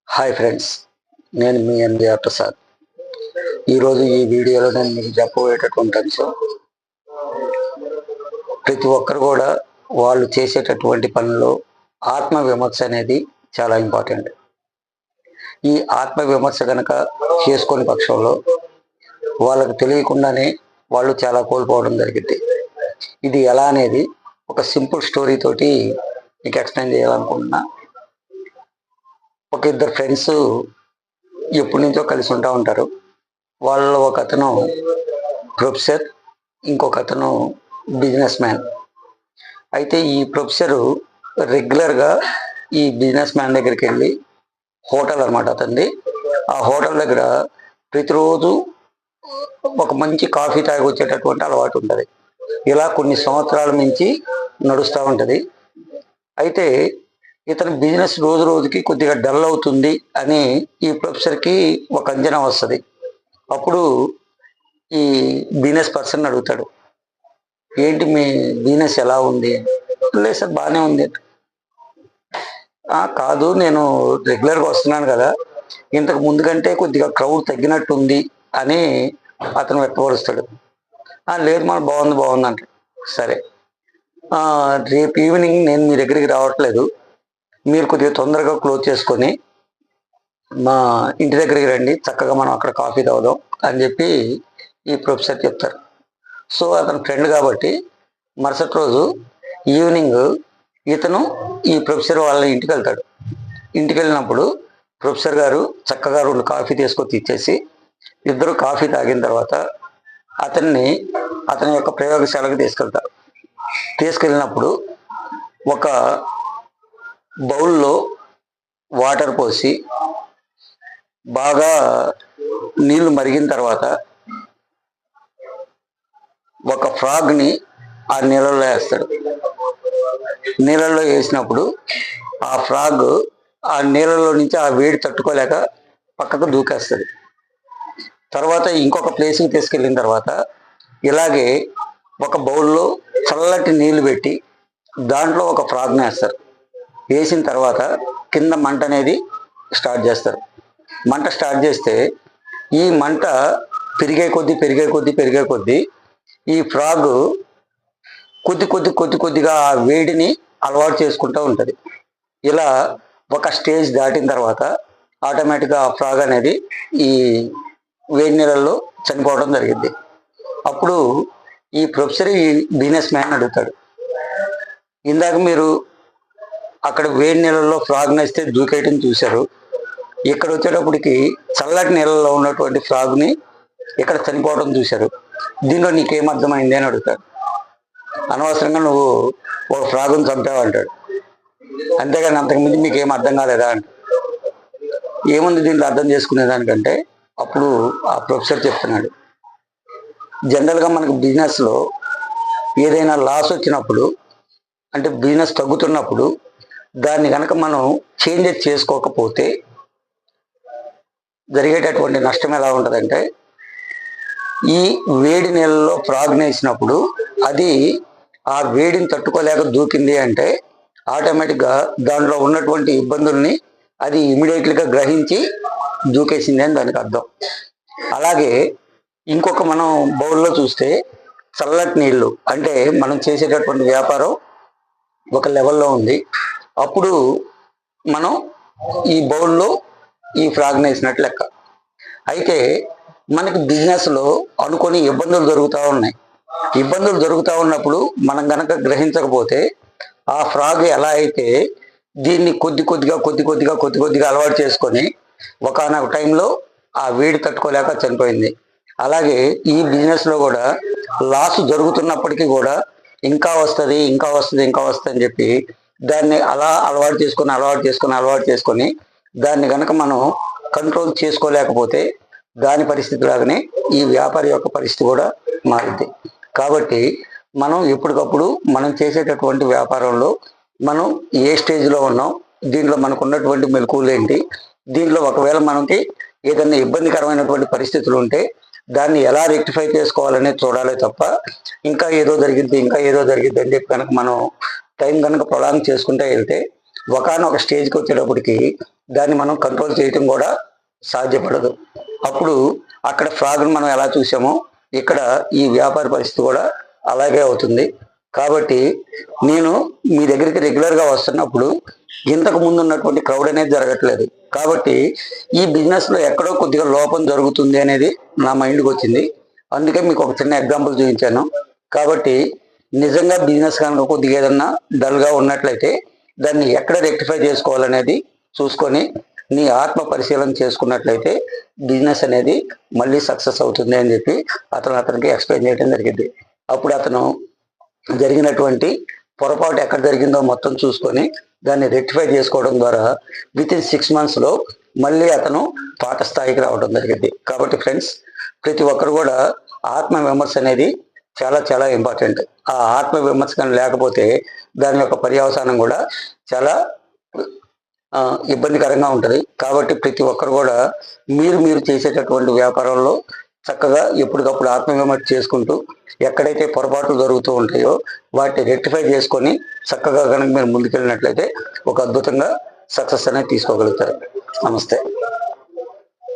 Hi friends, నేను మీ MBR Prasad. ఈరోజు ఈ వీడియోలో నేను మీకు చెప్పబోయేటటువంటి అంశం, ప్రతి ఒక్కరు కూడా వాళ్ళు చేసేటటువంటి పనిలో ఆత్మ విమర్శ అనేది చాలా ఇంపార్టెంట్. ఈ ఆత్మ విమర్శ కనుక చేసుకునే పక్షంలో వాళ్ళకు తెలియకుండానే వాళ్ళు చాలా కోల్పోవడం జరిగింది. ఇది ఎలా అనేది ఒక సింపుల్ స్టోరీ తోటి మీకు ఎక్స్ప్లెయిన్ చేయాలనుకుంటున్నా. ఒక ఇద్దరు ఫ్రెండ్స్ ఎప్పటి నుంచో కలిసి ఉంటారు. వాళ్ళలో ఒక అతను ప్రొఫెసర్, ఇంకొక అతను బిజినెస్ మ్యాన్. అయితే ఈ ప్రొఫెసరు రెగ్యులర్గా ఈ బిజినెస్ మ్యాన్ దగ్గరికి వెళ్ళి, హోటల్ అనమాట అతనిది, ఆ హోటల్ దగ్గర ప్రతిరోజు ఒక మంచి కాఫీ తాగి వచ్చేటటువంటి అలవాటు ఉంటుంది. ఇలా కొన్ని సంవత్సరాల నుంచి నడుస్తూ ఉంటుంది. అయితే ఇతని బిజినెస్ రోజు రోజుకి కొద్దిగా డల్ అవుతుంది అని ఈ ప్రొఫెసర్కి ఒక అంచనా వస్తుంది. అప్పుడు ఈ బిజినెస్ పర్సన్ అడుగుతాడు, ఏంటి మీ బిజినెస్ ఎలా ఉంది? లేదు సార్, బాగానే ఉంది. కాదు, నేను రెగ్యులర్గా వస్తున్నాను కదా, ఇంతకు ముందు కంటే కొద్దిగా క్రౌడ్ తగ్గినట్టుంది అని అతను వ్యక్తపరుస్తాడు. లేదు, మన బాగుంది అంట. సరే, రేపు ఈవినింగ్ నేను మీ దగ్గరికి రావట్లేదు, మీరు కొద్దిగా తొందరగా క్లోజ్ చేసుకొని మా ఇంటి దగ్గరికి రండి, చక్కగా మనం అక్కడ కాఫీ తాగుదాం అని చెప్పి ఈ ప్రొఫెసర్ చెప్తారు. సో అతని ఫ్రెండ్ కాబట్టి మరుసటి రోజు ఈవినింగ్ ఇతను ఈ ప్రొఫెసర్ వాళ్ళ ఇంటికి వెళ్తాడు. ఇంటికి వెళ్ళినప్పుడు ప్రొఫెసర్ గారు చక్కగా 2 కాఫీ తీసుకొచ్చి ఇచ్చేసి, ఇద్దరు కాఫీ తాగిన తర్వాత అతని యొక్క ప్రయోగశాలకు తీసుకెళ్తారు. తీసుకెళ్ళినప్పుడు ఒక బౌల్లో వాటర్ పోసి బాగా నీళ్లు మరిగిన తర్వాత ఒక ఫ్రాగ్ని ఆ నీళ్ళల్లో వేస్తాడు. నీళ్ళల్లో వేసినప్పుడు ఆ ఫ్రాగ్ ఆ నీళ్ళలో నుంచి ఆ వేడి తట్టుకోలేక పక్కకు దూకేస్తుంది. తర్వాత ఇంకొక ప్లేస్కి తీసుకెళ్ళిన తర్వాత ఇలాగే ఒక బౌల్లో చల్లటి నీళ్లు పెట్టి దాంట్లో ఒక ఫ్రాగ్ని వేస్తారు. వేసిన తర్వాత కింద మంట అనేది స్టార్ట్ చేస్తారు. మంట స్టార్ట్ చేస్తే ఈ మంట పెరిగే కొద్దీ ఈ ఫ్రాగ్ కొద్దిగా ఆ వేడిని అలవాటు చేసుకుంటూ ఉంటుంది. ఇలా ఒక స్టేజ్ దాటిన తర్వాత ఆటోమేటిక్గా ఆ ఫ్రాగ్ అనేది ఈ వేడి నీళ్ళల్లో చనిపోవడం జరిగింది. అప్పుడు ఈ ప్రొఫెసర్ ఈ బిజినెస్ మ్యాన్ అడుగుతాడు, ఇందాక మీరు అక్కడ వేడి నీళ్ళల్లో ఫ్రాగ్ నేస్తే దూకేయటం చూశారు, ఇక్కడ వచ్చేటప్పటికి చల్లటి నీళ్ళలో ఉన్నటువంటి ఫ్రాగ్ని ఇక్కడ చనిపోవడం చూశారు, దీనిలో నీకేం అర్థమైంది అని అడుగుతాడు. అనవసరంగా నువ్వు ఒక ఫ్రాగ్ను చంపావు అంటాడు. అంతేగాని అంతకుముందు మీకేం అర్థం కాలేదా అంట. ఏముంది దీంట్లో అర్థం చేసుకునేదానికంటే, అప్పుడు ఆ ప్రొఫెసర్ చెప్తున్నాడు, జనరల్గా మనకు బిజినెస్లో ఏదైనా లాస్ వచ్చినప్పుడు, అంటే బిజినెస్ తగ్గుతున్నప్పుడు దాన్ని కనుక మనం చేంజెస్ చేసుకోకపోతే జరిగేటటువంటి నష్టం ఎలా ఉంటుందంటే, ఈ వేడి నీళ్ళలో ఫ్రాగ్ని వేసినప్పుడు అది ఆ వేడిని తట్టుకోలేక దూకింది అంటే ఆటోమేటిక్గా దాంట్లో ఉన్నటువంటి ఇబ్బందుల్ని అది ఇమీడియట్లీగా గ్రహించి దూకేసింది అని దానికి అర్థం. అలాగే ఇంకొక మనం బౌల్లో చూస్తే చల్లటి నీళ్ళు, అంటే మనం చేసేటటువంటి వ్యాపారం ఒక లెవెల్లో ఉంది, అప్పుడు మనం ఈ బౌల్లో ఈ ఫ్రాగ్ని వేసినట్టు లెక్క. అయితే మనకి బిజినెస్లో అనుకొని ఇబ్బందులు జరుగుతూ ఉన్నప్పుడు మనం గనక గ్రహించకపోతే ఆ ఫ్రాగ్ ఎలా అయితే దీన్ని కొద్దిగా అలవాటు చేసుకొని ఒకనొక టైంలో ఆ వేడి తట్టుకోలేక చనిపోయింది. అలాగే ఈ బిజినెస్లో కూడా లాస్ జరుగుతున్నప్పటికీ కూడా ఇంకా వస్తుంది అని చెప్పి దాన్ని అలా అలవాటు చేసుకొని దాన్ని కనుక మనం కంట్రోల్ చేసుకోలేకపోతే దాని పరిస్థితి లాగానే ఈ వ్యాపారి యొక్క పరిస్థితి కూడా మారింది. కాబట్టి మనం ఎప్పటికప్పుడు మనం చేసేటటువంటి వ్యాపారంలో మనం ఏ స్టేజ్లో ఉన్నాం, దీంట్లో మనకు ఉన్నటువంటి మెలకువలు ఏంటి, దీంట్లో ఒకవేళ మనకి ఏదైనా ఇబ్బందికరమైనటువంటి పరిస్థితులు ఉంటే దాన్ని ఎలా రెక్టిఫై చేసుకోవాలనేది చూడాలి తప్ప ఇంకా ఏదో జరిగింది అని చెప్పి కనుక మనం టైం కనుక ప్రొలాంగ్ చేసుకుంటూ వెళ్తే ఒకనొక స్టేజ్కి వచ్చేటప్పటికి దాన్ని మనం కంట్రోల్ చేయటం కూడా సాధ్యపడదు. అప్పుడు అక్కడ ఫ్రాగ్ను మనం ఎలా చూసామో ఇక్కడ ఈ వ్యాపార పరిస్థితి కూడా అలాగే అవుతుంది. కాబట్టి నేను మీ దగ్గరికి రెగ్యులర్గా వస్తున్నప్పుడు ఇంతకు ముందు ఉన్నటువంటి క్రౌడ్ అనేది జరగట్లేదు. కాబట్టి ఈ బిజినెస్లో ఎక్కడో కొద్దిగా లోపం జరుగుతుంది అనేది నా మైండ్కి వచ్చింది. అందుకే మీకు ఒక చిన్న ఎగ్జాంపుల్ చూపించాను. కాబట్టి నిజంగా బిజినెస్ కనుక కొద్దిగా ఏదన్నా డల్గా ఉన్నట్లయితే దాన్ని ఎక్కడ రెక్టిఫై చేసుకోవాలనేది చూసుకొని నీ ఆత్మ పరిశీలన చేసుకున్నట్లయితే బిజినెస్ అనేది మళ్ళీ సక్సెస్ అవుతుంది అని చెప్పి అతనికి ఎక్స్ప్లెయిన్ చేయడం జరిగింది. అప్పుడు అతను జరిగినటువంటి పొరపాటు ఎక్కడ జరిగిందో మొత్తం చూసుకొని దాన్ని రెక్టిఫై చేసుకోవడం ద్వారా వితిన్ 6 monthsలో మళ్ళీ అతను పాత స్థాయికి రావడం జరిగింది. కాబట్టి ఫ్రెండ్స్, ప్రతి ఒక్కరు కూడా ఆత్మ విమర్శ అనేది చాలా చాలా ఇంపార్టెంట్. ఆ ఆత్మ విమర్శ కానీ లేకపోతే దాని యొక్క పర్యవసానం కూడా చాలా ఇబ్బందికరంగా ఉంటుంది. కాబట్టి ప్రతి ఒక్కరు కూడా మీరు చేసేటటువంటి వ్యాపారంలో చక్కగా ఎప్పటికప్పుడు ఆత్మవిమర్శ చేసుకుంటూ ఎక్కడైతే పొరపాట్లు జరుగుతూ ఉంటాయో వాటిని రెక్టిఫై చేసుకొని చక్కగా కనుక మీరు ముందుకెళ్ళినట్లయితే ఒక అద్భుతంగా సక్సెస్ అనేది తీసుకోగలుగుతారు. నమస్తే.